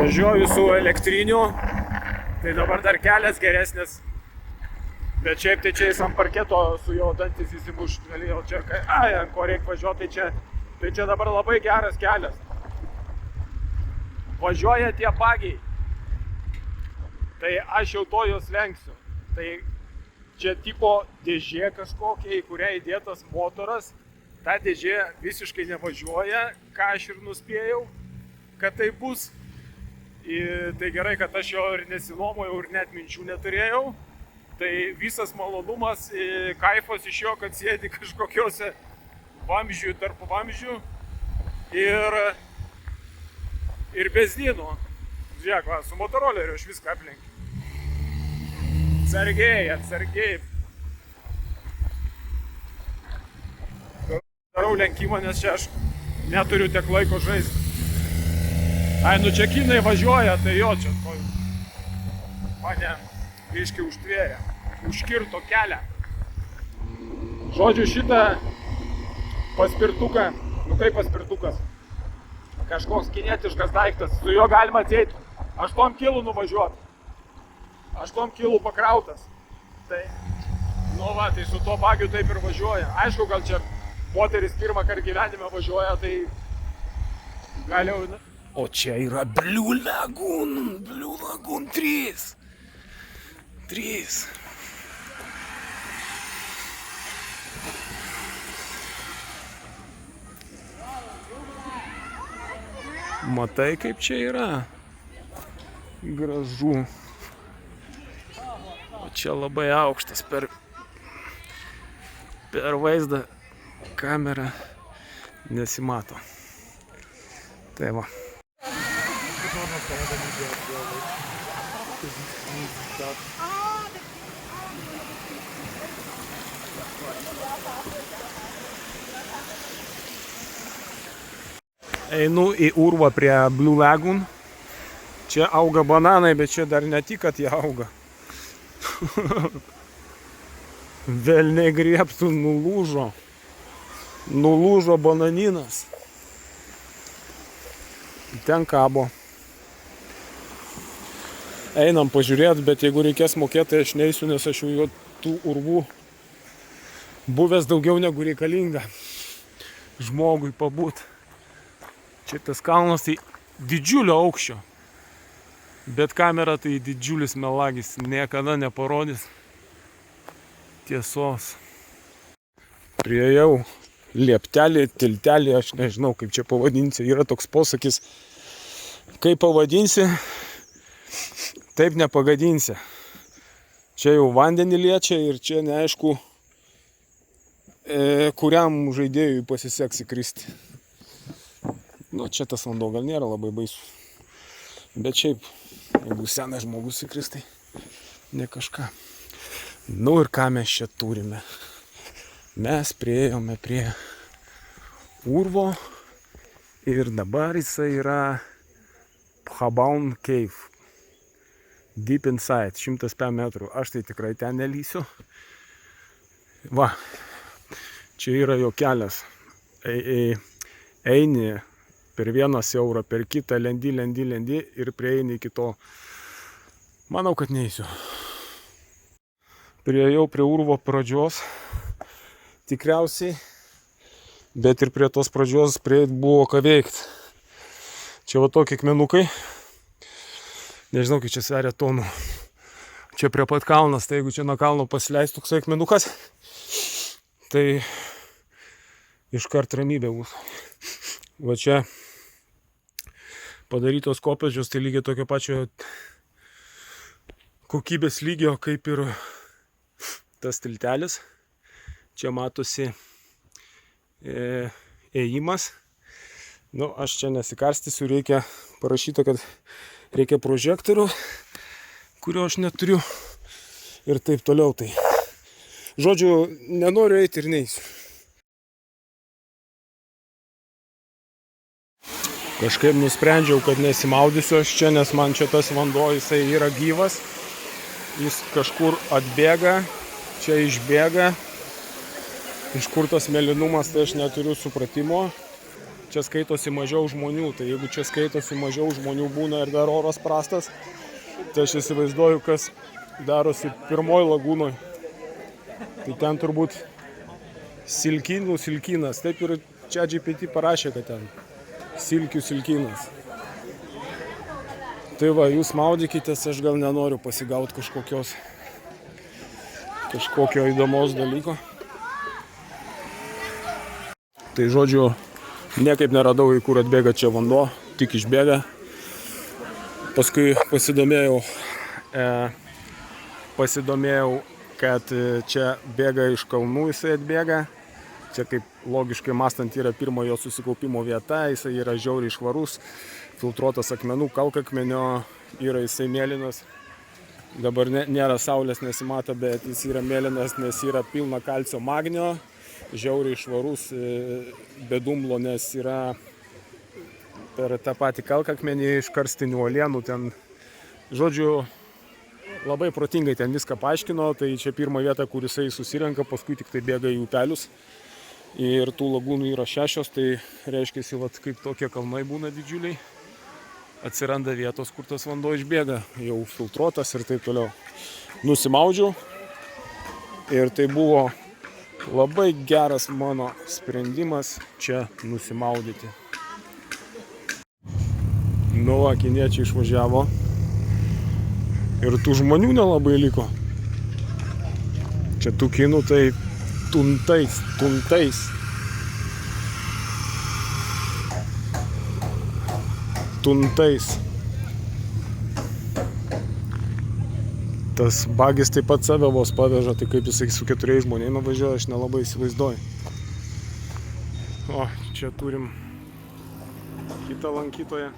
Važiuoju su elektriniu, tai dabar dar kelias geresnis. Bet šiaip tai čia ant parketo su jo dantis įsimušt galėjau čia, ant ko reikia važiuoti, tai čia dabar labai geras kelias. Važiuoja tie bagiai, tai aš jau to jos lenksiu. Tai čia tipo dėžė kažkokia, į kurią įdėtas motoras, ta dėžė visiškai nevažiuoja, ką aš ir nuspėjau, kad tai bus. Tai gerai, kad aš jo ir nesinuomojau ir net minčių neturėjau. Tai visas malonumas, kaifas iš jo, kad sėdi kažkokiuose vamzdžių, tarp vamzdžių ir bezdynų. Žiūrėk, va, su motoroleriu aš viską aplenkiu. Atsargiai. Darau lenkimą, nes čia aš neturiu tiek laiko žaisti. Nu čia kinai važiuoja, tai jo čia mane biškį užtvėrė, užkirto kelią. Žodžiu, šitą paspirtuką, kaip paspirtukas, kažkoks kinietiškas daiktas, su juo galima atseit 8 kilų nuvažiuoti, 8 kilų pakrautas. Tai, tai su tuo bagiu taip ir važiuoja. Aišku, gal čia moteris pirmą kartą gyvenime važiuoja, tai gal jau... O čia yra Blue Lagoon 3. Matai, kaip čia yra gražu. O čia labai aukštas per vaizdą kamerą nesimato. Tai va. Einu į urvą prie Blue Lagoon. Čia auga bananai, bet čia dar ne tik, kad jie auga. Velniai griebtų, nulūžo bananinas. Ten kabo. Einam pažiūrėti, bet jeigu reikės mokėti, tai aš neisiu, nes aš jau tų urvų buvęs daugiau negu reikalinga žmogui pabūt. Čia tas kalnas tai didžiulio aukščio, bet kamera tai didžiulis melagis, niekada neparodys tiesos. Priėjau lieptelį, tiltelį, aš nežinau kaip čia pavadinsi, yra toks posakis, kaip pavadinsi, taip nepagadinsi. Čia jau vandenį liečia ir čia neaišku, kuriam žaidėjui pasiseks įkristi. Čia tas vanduo gal nėra labai baisu, bet šiaip, jeigu senas žmogus įkris, tai ne kažką. Ir ką mes čia turime? Mes priėjome prie urvo ir dabar jisai yra Phabaun Cave, deep inside, 105 metrų. Aš tai tikrai ten nelysiu. Va, čia yra jo kelias. Eini per vieną siaurą, per kitą lendi ir prieini iki to. Manau, kad neįsiu. Priėjau prie urvo pradžios, tikriausiai, bet ir prie tos pradžios prieit buvo ką veikti. Čia va tokie akmenukai, nežinau, kaip čia sveria tonų. Čia prie pat kalnas, tai jeigu čia nuo kalno pasileis toks akmenukas, tai iškart ramybė bus. Va čia padarytos kopėčios, tai lygiai tokio pačio kokybės lygio kaip ir tas tiltelis. Čia matosi ėjimas. Aš čia nesikarstysiu, reikia parašyta, kad reikia prožektorių, kurio aš neturiu ir taip toliau. Tai žodžiu, nenoriu eiti ir neisiu. Kažkaip nusprendžiau, kad nesimaudysiu aš čia, nes man čia tas vanduo, jisai yra gyvas. Jis kažkur atbėga, čia išbėga. Iš kur tas mėlynumas, tai aš neturiu supratimo. čia skaitosi mažiau žmonių. Tai jeigu čia skaitosi mažiau žmonių būna ir dar oras prastas, tai aš įsivaizduoju, kas darosi pirmoj lagūnoj. Tai ten turbūt silkinų silkinas. Taip ir čia GPT parašė, kad ten silkių silkinas. Tai va, jūs maudykitės, aš gal nenoriu pasigauti kažkokio įdomaus dalyko. Tai žodžiu, niekaip neradau, į kur atbėga čia vanduo, tik išbėga. Paskui pasidomėjau, kad čia bėga iš kalnų, jisai atbėga. Čia kaip logiškai mąstant yra pirmojo susikaupimo vieta, jisai yra žiauriai švarus, filtruotas akmenų, kalkakmenio, yra jisai mėlynas. Dabar nėra saulės, nesimato, bet jis yra mėlynas, nes yra pilna kalcio magnio, žiauriai švarus, be dumblo, nes yra per tą patį kalkakmenį iš karstinių uolienų. Ten, žodžiu, labai protingai ten viską paaiškino, tai čia pirma vieta, kur jisai susirenka, paskui tik tai bėga į upelius. Ir tų lagūnų yra 6, tai reiškia, kaip tokie kalnai būna didžiuliai. Atsiranda vietos, kur tas vanduo išbėga, jau filtruotas ir taip toliau. Nusimaudžiau ir tai buvo labai geras mano sprendimas čia nusimaudyti. Nu, kiniečiai išvažiavo ir tų žmonių nelabai liko. Čia tų kinų tai tuntais. Tas bagis taip pat save vos paveža, tai kaip jisai su 4 žmonėmis važiuoja, aš nelabai įsivaizduoju. O, čia turim kitą lankytoją.